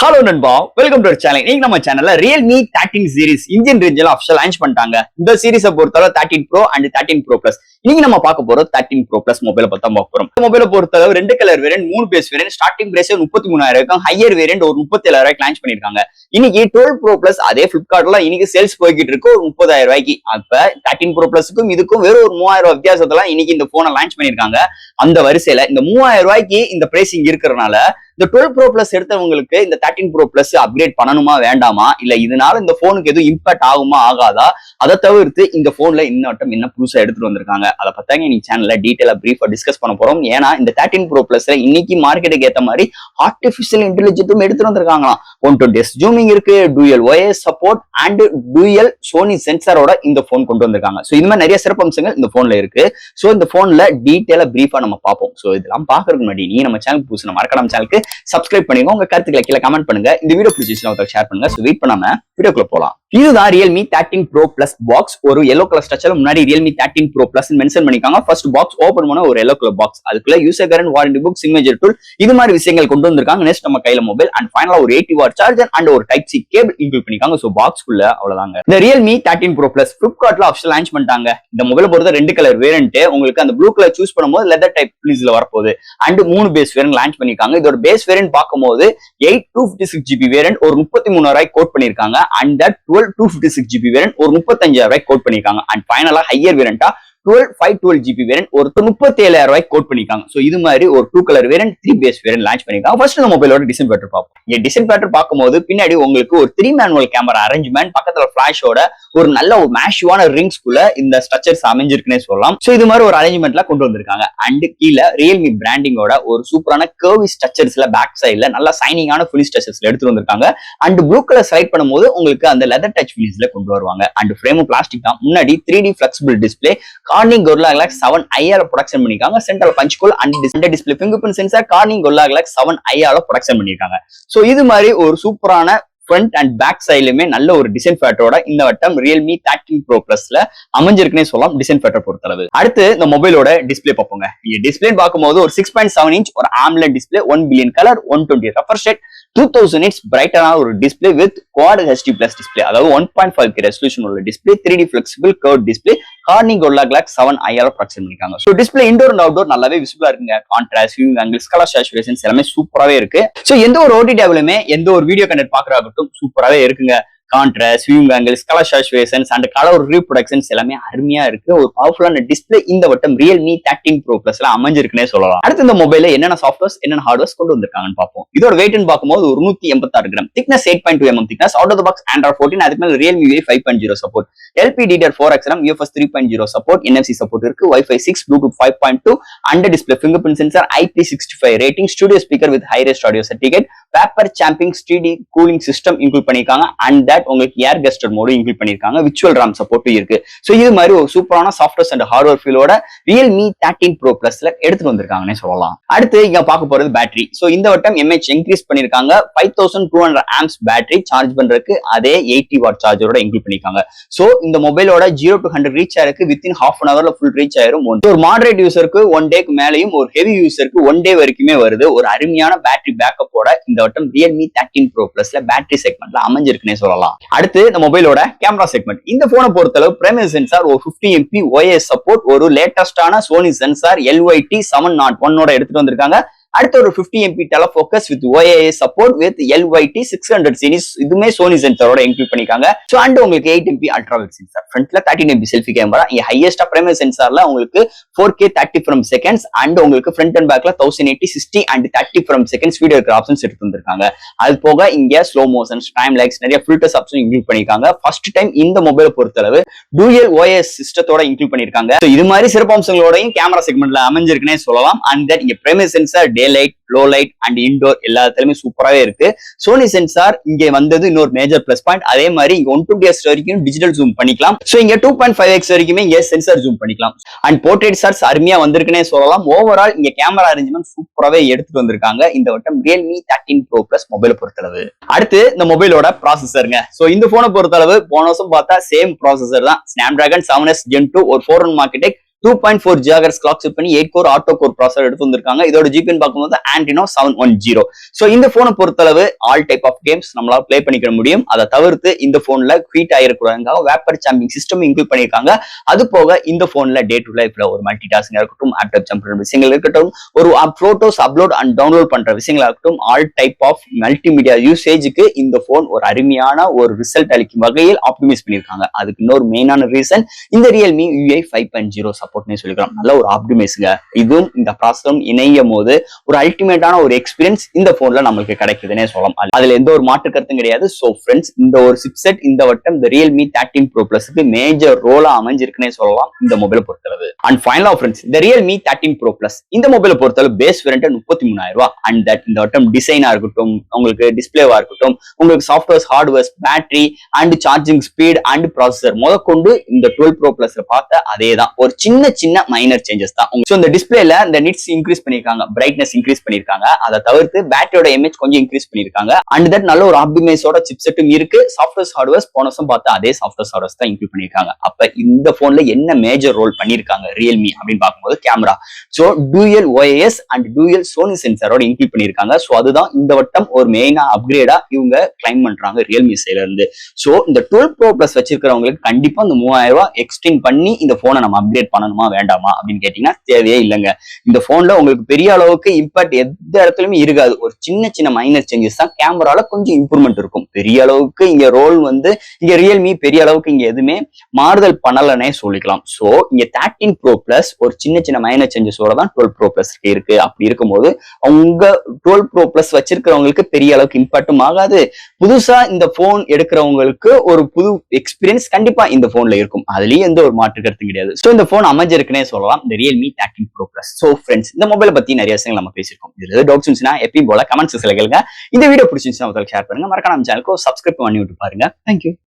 Hello நண்பா, welcome to channel. இன்னைக்கு நம்ம சேனல்ல Realme 13 சீரிஸ் இந்தியன் ரேஞ்சில ஆஃபிஷியல் லான்ச் பண்ணிட்டாங்க. இந்த சீரிஸை பொறுத்தவரை 13 Pro அண்ட் 13 Pro Plus. இன்னைக்கு நம்ம பார்க்க போறோம் 13 Pro Plus மொபைலை பத்தி பார்க்க போறோம். இந்த மொபைலை பொறுத்தளவு 2 colour variant, 3 base variant, starting price 33,000 இருக்கும். ஹையர் வேரியன்ட் ஒரு 37,000 லான்ச் பண்ணிருக்காங்க. இன்னைக்கு 12 Pro Plus அதே Flipkartல இன்னைக்கு சேல்ஸ் போய்கிட்டு இருக்கு ஒரு 30,000 ரூபாய்க்கு. அப்ப 13 Pro Plusக்கும் இதுக்கும் வெறும் ஒரு 3,000 வித்தியாசத்துல இன்னைக்கு இந்த போனை லான்ச் பண்ணிருக்காங்க. அந்த வரிசையில இந்த 3,000 ரூபாய்க்கு இந்த பிரைசிங் இருக்கிறதுனால இந்த 12 Pro Plus எடுத்தவங்களுக்கு இந்த 13 Pro Plus அப்கிரேட் பண்ணணுமா வேண்டாமா, இல்ல இதனால இந்த போனுக்கு எதுவும் இம்பாக்ட் ஆகுமா ஆகாதா, அதை தவிர்த்து இந்த போன்ல இன்னும் என்ன புதுசா எடுத்துட்டு வந்திருக்காங்க அதை பத்தாங்க இன்னைக்கு சேனல்ல டீடைலா பிரீஃபா டிஸ்கஸ் பண்ண போறோம். ஏன்னா இந்த 13 Pro Plusல இன்னைக்கு மார்க்கெட்டுக்கு ஏத்த மாதிரி ஆர்டிபிஷியல் இன்டெலிஜென்ஸும் எடுத்துட்டு வந்திருக்காங்களாம். 120 ஜூமிங் இருக்கு, dual OIS support and dual Sony சென்சாரோட இந்த போன் கொண்டு வந்திருக்காங்க. சோ இந்த மாதிரி நிறைய சிறப்பம்சங்கள் இந்த போன்ல இருக்கு. சோ இந்த போன்ல டீடைலா பிரீஃபா நம்ம பார்ப்போம். சோ இதெல்லாம் பாக்குறதுக்கு முன்னாடி நீ நம்ம சேனல் புதுசு மறக்காம சேனலுக்கு சப்ஸ்கிரைப் பண்ணுங்க, உங்க கருத்துக்களை கீழே கமெண்ட் பண்ணுங்க, இந்த வீடியோ பிடிச்சிருந்தா ஷேர் பண்ணுங்க. சோ வெயிட் பண்ணாம வீடியோக்குள்ள போலாம். இதுதான் Realme 13 Pro Plus பாக்ஸ். ஒரு yellow கலர் ஸ்ட்ரக்சர்ல முன்னாடி Realme 13 Pro Plus மென்ஷன் பண்ணிருக்காங்க. ஃபர்ஸ்ட் பாக்ஸ் ஓபன் பண்ண ஒரு yellow கலர் பாக்ஸ், அதுக்குள்ள user current warranty book, signature tool, இது மாதிரி விஷயங்கள் கொண்டு வந்திருக்காங்க. நெக்ஸ்ட் நம்ம கையில மொபைல் அண்ட் ஃபைனலா ஒரு 80 வாட் சார்ஜர் அண்ட் ஒரு டைப் சி கேபிள் இன்க்ளூட் பண்ணிருக்காங்க. சோ பாக்ஸ்க்குள்ள அவ்வளவுதாங்க. இந்த Realme 13 Pro Plus Flipkartல ஆஃபிஷியல் லான்ச் பண்ணிட்டாங்க. இந்த மொபைலை பொறுத்த 2 கலர் வேரியன்ட், உங்களுக்கு அந்த ப்ளூ கலர் சூஸ் பண்ணும்போது லெதர் டைப் ஃபினிஷ்ல வரப்போகுது. அண்ட் 3 பேஸ் வேரியன்ட் லான்ச் பண்ணிருக்காங்க. இதோட பேஸ் வேரியன்ட் பார்க்கும்போது 8/256GB வேரியன்ட் ஒரு 33,000 கோட் பண்ணிருக்காங்க. அண்ட் தட் 12/256GB வேரியன்ட் ஒரு 35,000 கோட் பண்ணிருக்காங்க. அண்ட் ஃபைனலா ஹையர் வேரியன்டா 512GB வேரியன்ட் ஒரு 37,000 கோட் பண்ணிருக்காங்க. சோ இது மாதிரி ஒரு 2 colour variant, 3 base variant launch பண்ணிருக்காங்க. ஃபர்ஸ்ட் இந்த மொபைலோட டிசைன் பேட்டர் பார்ப்போம். இந்த டிசைன் பேட்டர் பார்க்கும்போது பின்னாடி உங்களுக்கு ஒரு 3 மேனுவல் கேமரா அரேஞ்ச்மெண்ட், பக்கத்துல ஃபிளாஷோட ஒரு நல்ல ஒரு மேஷிவான ரிங்ஸ்குள்ள இந்த ஸ்ட்ரக்சர்ஸ் அமைஞ்சிருக்குன்னே சொல்லலாம். சோ இது மாதிரி ஒரு அரேஞ்ச்மெண்ட்ல கொண்டு வந்திருக்காங்க. அண்ட் கீழே Realme பிராண்டிங்கோட ஒரு சூப்பரான கர்வி ஸ்ட்ரக்சர்ஸ்ல பேக் சைட்ல நல்ல சைனிங்கான ஃபினிஷ் ஸ்ட்ரக்சர்ஸ்ல எடுத்துட்டு வந்திருக்காங்க. அண்ட் ப்ளூ கலர் ஸ்லைட் பண்ணும்போது உங்களுக்கு அந்த லெதர் டச் ஃபினிஷ்ல கொண்டு வருவாங்க. அண்ட் ஃப்ரேம் பிளாஸ்டிக் தான். முன்னாடி 3D flexible display Corning Gorilla Glass 7i protection பண்ணிருக்காங்க. Central punch hole and display fingerprint sensor Corning Gorilla Glass 7i protection பண்ணிருக்காங்க. சோ இது மாதிரி ஒரு சூப்பரான ஃப்ரண்ட் அண்ட் பேக் சைடுலயுமே நல்ல ஒரு டிசைன் ஃபேட்டரோட இந்த வட்டம் Realme 13 Pro Plusல அமைஞ்சிருக்குன்னே சொல்லலாம் டிசைன் ஃபேட்டர் பொறுத்தளவு. அடுத்து இந்த மொபைலோட டிஸ்பிளே பார்ப்போங்க. இந்த டிஸ்பிளே பார்க்கும்போது ஒரு 6.7 இன்ச் ஒரு AMOLED display, 1 billion colour, 120 refresh rate, 2000 nits பிரைட்டரான ஒரு display with Quad HD Plus display, அதாவது 1.5K ரெசல்யூஷன் உள்ள display, 3D flexible curve display, Corning Gorilla Glass 7i protection பண்ணிருக்காங்க. So display indoor and outdoor நல்லாவே விசிபிளா இருக்குங்க. Contrast, viewing angles, colour saturations எல்லாமே சூப்பராவே இருக்கு. சோ எந்த ஒரு OTTலயுமே எந்த ஒரு வீடியோ கண்டென்ட் பாக்குறாகட்டும் சூப்பராவே இருக்குங்க. Contrast, viewing angles, colour saturations and colour reproductions எல்லாமே அருமையா இருக்கு. ஒரு பவர்ஃபுல்லான டிஸ்பிளே இந்த வட்டம் Realme 13 Pro Plusல அமைஞ்சிருக்குன்னே சொல்லலாம். அடுத்து இந்த மொபைல்ல என்னென்ன சாஃப்ட்வேர்ஸ் என்னென்ன ஹார்ட்வேர்ஸ் கொண்டு வந்திருக்காங்கன்னு பார்ப்போம். இதோட வெயிட்னு பார்க்கும்போது ஒரு 186 gram, thickness 8.2 mm thickness, out of the box Android 14, அதுக்கு மேல Realme UI 5.0 support, LPDDR4X RAM, UFS 3.0 support, NFC support இருக்கு, Wi-Fi 6, Bluetooth 5.2, under display fingerprint sensor, IP65 rating, studio speaker with high res audio certificate, vapour chamber steady cooling system include பண்ணிருக்காங்க. And that உங்களுக்கு air gesture mode include பண்ணிருக்காங்க. Virtual RAM சப்போர்ட்டும் இருக்கு. So இது மாதிரி ஒரு சூப்பரான சாஃப்ட்வேர்ஸ் அண்ட் ஹார்ட்வேர் ஃபீலோட Realme 13 Pro Plusல எடுத்துட்டு வந்திருக்காங்கன்னே சொல்லலாம். அடுத்து இங்க பார்க்க போறது பேட்டரி. சோ இந்த வட்டம் mAh இன்க்ரீஸ் பண்ணிருக்காங்க. 5200 amps பேட்டரி சார்ஜ் பண்றதுக்கு அதே 80 வாட் சார்ஜரோட இன்க்ளூட் பண்ணிருக்காங்க. சோ இந்த மொபைலோட 0 to 100 ரீச் ஆயிருக்கு வித்தின் half an hourல ஃபுல் ரீச் ஆயிரும். ஒரு மாடரேட் யூசருக்கு 1 டேக்கு மேலயும், ஒரு ஹெவி யூசருக்கு 1 டே வரைக்குமே வருது. ஒரு அருமையான பேட்டரி பேக்கப்போட இந்த வட்டம் Realme 13 Pro Plusல பேட்டரி செக்மெண்ட்ல அமைஞ்சிருக்குன்னே சொல்லலாம். அடுத்து இந்த மொபைலோட கேமரா செக்மெண்ட். இந்த போனை பொறுத்தளவு பிரைமரி சென்சார் ஒரு 50MP OIS சப்போர்ட், ஒரு லேட்டஸ்டான சோனி சென்சார் LYT 701 எடுத்துட்டு வந்திருக்காங்க. அடுத்து ஒரு 50MP telefocus with OIS support with LYT 600 series, இதுமே சோனி சென்சாரோட இன்க்ளூட் பண்ணிருக்காங்க. சோ அண்ட் உங்களுக்கு 8MP அல்ட்ரா வைட் சென்சார், ஃப்ரண்ட்ல 13MP செல்ஃபி கேமரா, இங்க ஹையஸ்டா பிரைமரி சென்சார்ல உங்களுக்கு 4K 30 frames seconds அண்ட் உங்களுக்கு ஃப்ரண்ட் அண்ட் பேக்ல 1080 60 அண்ட் 30 frames seconds வீடியோ எடுக்கிற ஆப்ஷன்ஸ் எடுத்து வந்திருக்காங்க. அது போக இங்க ஸ்லோ மோஷன்ஸ், டைம் லைக்ஸ், நிறைய ஃபில்டர்ஸ் ஆப்ஷன் இன்க்ளூட் பண்ணிருக்காங்க. ஃபர்ஸ்ட் டைம் இந்த மொபைலை பொறுத்தளவு டூயல் OIS சிஸ்டத்தோட இன்க்ளூட் பண்ணிருக்காங்க. சோ இது மாதிரி சிறப்பம்சங்களோடையும் கேமரா செக்மெண்ட்ல அமைஞ்சிருக்குன்னே சொல்லலாம். அண்ட் தட் இங்க primary sensor day light, low light and indoor எல்லாத்துலயுமே சூப்பராகவே இருக்கு. சோனி சென்சார் இங்க வந்தது இன்னொரு மேஜர் பிளஸ் பாயிண்ட். அதே மாதிரி இங்க 120Hz வரைக்கும் டிஜிட்டல் ஜூம் பண்ணிக்கலாம். சோ இங்க 2.5x வரைக்குமே இங்க சென்சார் ஜூம் பண்ணிக்கலாம். அண்ட் போர்ட்ரேட் ஷாட்ஸ் அருமையா வந்திருக்குன்னே சொல்லலாம். ஓவரால் இங்க கேமரா அரேஞ்ச்மெண்ட் சூப்பராகவே எடுத்துட்டு வந்திருக்காங்க இந்த வட்டம் Realme 13 Pro Plus மொபைலை பொறுத்தளவு. அடுத்து இந்த மொபைலோட ப்ராசஸருங்க. சோ இந்த போனை பொறுத்தளவு போன வருஷம் பார்த்தா சேம் ப்ராசஸர் தான், Snapdragon 7s Gen 2 ஒரு 4 மார்க்கெட்டெக் 2.4 GHz கிளாக் செட் பண்ணி 8 கோர் ஆட்டோ கோர் ப்ராசஸர் எடுத்து வந்திருக்காங்க. இதோட ஜிபின்னு பார்க்கும்போது Adreno 710. சோ இந்த போனை பொறுத்தளவு ஆல் டைப் ஆஃப் கேம்ஸ் நம்மளால பிளே பண்ணிக்க முடியும். அதை தவிர்த்து இந்த போன்ல ஹீட் ஆயிடக்கூடாதுக்காக வேப்பர் சாம்பிங் சிஸ்டம் இன்க்ளூட் பண்ணியிருக்காங்க. அது போக இந்த போன்ல டே டு லைஃப்ல ஒரு மல்டி டாஸ்கிங் இருக்கட்டும், ஆப்டாப் ஜம்ப் விஷயங்கள் இருக்கட்டும், ஒரு போட்டோஸ் அப்லோட் அண்ட் டவுன்லோட் பண்ற விஷயங்களா இருக்கட்டும், ஆல் டைப் ஆஃப் மல்டிமீடியா யூசேஜுக்கு இந்த போன் ஒரு அருமையான ஒரு ரிசல்ட் அளிக்கும் வகையில் ஆப்டிமைஸ் பண்ணியிருக்காங்க. அதுக்கு இன்னொரு மெயினான ரீசன் இந்த ரியல்மி UI 5.0 சப்போர்ட்னே சொல்லிக்கலாம். நல்ல ஒரு ஆப்டிமைஸ்ங்க. இதுவும் இந்த ப்ராசஸரும் இணையும் போது ஒரு அல்டிமேட்டான ஒரு எக்ஸ்பீரியன்ஸ் இந்த போன்ல நமக்கு கிடைக்குதுன்னே சொல்லலாம். அதுல எந்த ஒரு மாற்று கருத்தும் கிடையாது. சோ ஃப்ரெண்ட்ஸ், இந்த ஒரு சிப்செட் இந்த வட்டம் இந்த ரியல்மி 13 Pro Plusக்கு மேஜர் ரோலா அமைஞ்சிருக்குன்னே சொல்லலாம் இந்த மொபைலை பொறுத்தளவு. அண்ட் ஃபைனலா ஃப்ரெண்ட்ஸ், இந்த ரியல்மி 13 Pro Plus இந்த மொபைலை பொறுத்தளவு பேஸ் வேரியன்ட் 33,000 ரூபாய். அண்ட் தட் இந்த வட்டம் டிசைனா இருக்கட்டும், உங்களுக்கு டிஸ்பிளேவா இருக்கட்டும், உங்களுக்கு softwares, hardwares, battery and charging speed and processor முதற்கொண்டு இந்த 12 Pro Plus பார்த்த அதே தான். ஒரு சின்ன மைனர் சேஞ்சஸ் தான். சோ இந்த டிஸ்பிளேல இந்த நிட்ஸ் இன்க்ரீஸ் பண்ணிருக்காங்க, பிரைட்னஸ் இன்க்ரீஸ் பண்ணிருக்காங்க. அதை தவிர்த்து பேட்டரியோட எம்ஏஹெச் கொஞ்சம் இன்க்ரீஸ் பண்ணிருக்காங்க. அண்ட் தட் நல்ல ஒரு ஆப்டிமைஸோட சிப்செட்டும் இருக்கு. சாஃப்ட்வேர்ஸ், ஹார்ட்வேர்ஸ் போன வருஷம் பார்த்து அதே சாஃப்ட்வேர்ஸ், ஹார்ட்வேர்ஸ் தான் இன்க்ளூட் பண்ணிருக்காங்க. அப்ப இந்த போன்ல என்ன மேஜர் ரோல் பண்ணிருக்காங்க ரியல்மி அப்படின்னு பார்க்கும்போது camera. So dual OIS and dual Sony சென்சாரோட இன்க்ளூட் பண்ணிருக்காங்க. சோ அதுதான் இந்த வட்டம் ஒரு மெயினா அப்கிரேடா இவங்க கிளைம் பண்றாங்க ரியல்மி சைட்ல இருந்து. சோ இந்த 12 Pro Plus வச்சிருக்கிறவங்களுக்கு கண்டிப்பா இந்த 3000 ரூபாய் எக்ஸ்டெண்ட் பண்ணி இந்த போனை நம்ம அப்கிரேட் பண்ணணுமா வேண்டாமா அப்படின்னு கேட்டீங்கன்னா தேவையே இல்லைங்க. இந்த போன்ல உங்களுக்கு பெரிய அளவுக்கு இம்பாக்ட் எந்த இடத்துலயுமே இருக்காது. ஒரு சின்ன மைனர் சேஞ்சஸ் தான். கேமரால கொஞ்சம் இம்ப்ரூவ்மெண்ட் இருக்கும். பெரிய அளவுக்கு இங்க ரோல் இங்க ரியல்மி பெரிய அளவுக்கு இங்க எதுவுமே மாறுதல் பண்ணலன்னே சொல்லிக்கலாம். சோ இங்க 13 Pro Plus ஒரு சின்ன மைனர் சேஞ்சஸோட தான் 12 Pro Plus இருக்கு. அப்படி இருக்கும்போது அவங்க 12 Pro Plus வச்சிருக்கிறவங்களுக்கு பெரிய அளவுக்கு இம்பாக்டும் ஆகாது. புதுசா இந்த போன் எடுக்கிறவங்களுக்கு ஒரு புது எக்ஸ்பீரியன்ஸ் கண்டிப்பா இந்த போன்ல இருக்கும். அதுலயும் எந்த ஒரு மாற்று கருத்து கிடையாது. சோ இந்த போன் அமைஞ்சிருக்குன்னே சொல்லலாம் இந்த Realme 13 Pro Plus. So friends, இந்த மொபைலை பத்தி நிறைய விஷயங்கள் நம்ம பேசியிருக்கோம். இதுல ஏதாவது டவுட்ஸ் இருந்துச்சுன்னா எப்பயும் போல கமெண்ட்ஸ் கேளுங்க. இந்த வீடியோ பிடிச்சிருந்துச்சுன்னா ஷேர் பண்ணுங்க. மறக்காம நம்ம சேனலுக்கு சப்ஸ்கிரைப் பண்ணி விட்டு பாருங்க. தேங்க்யூ.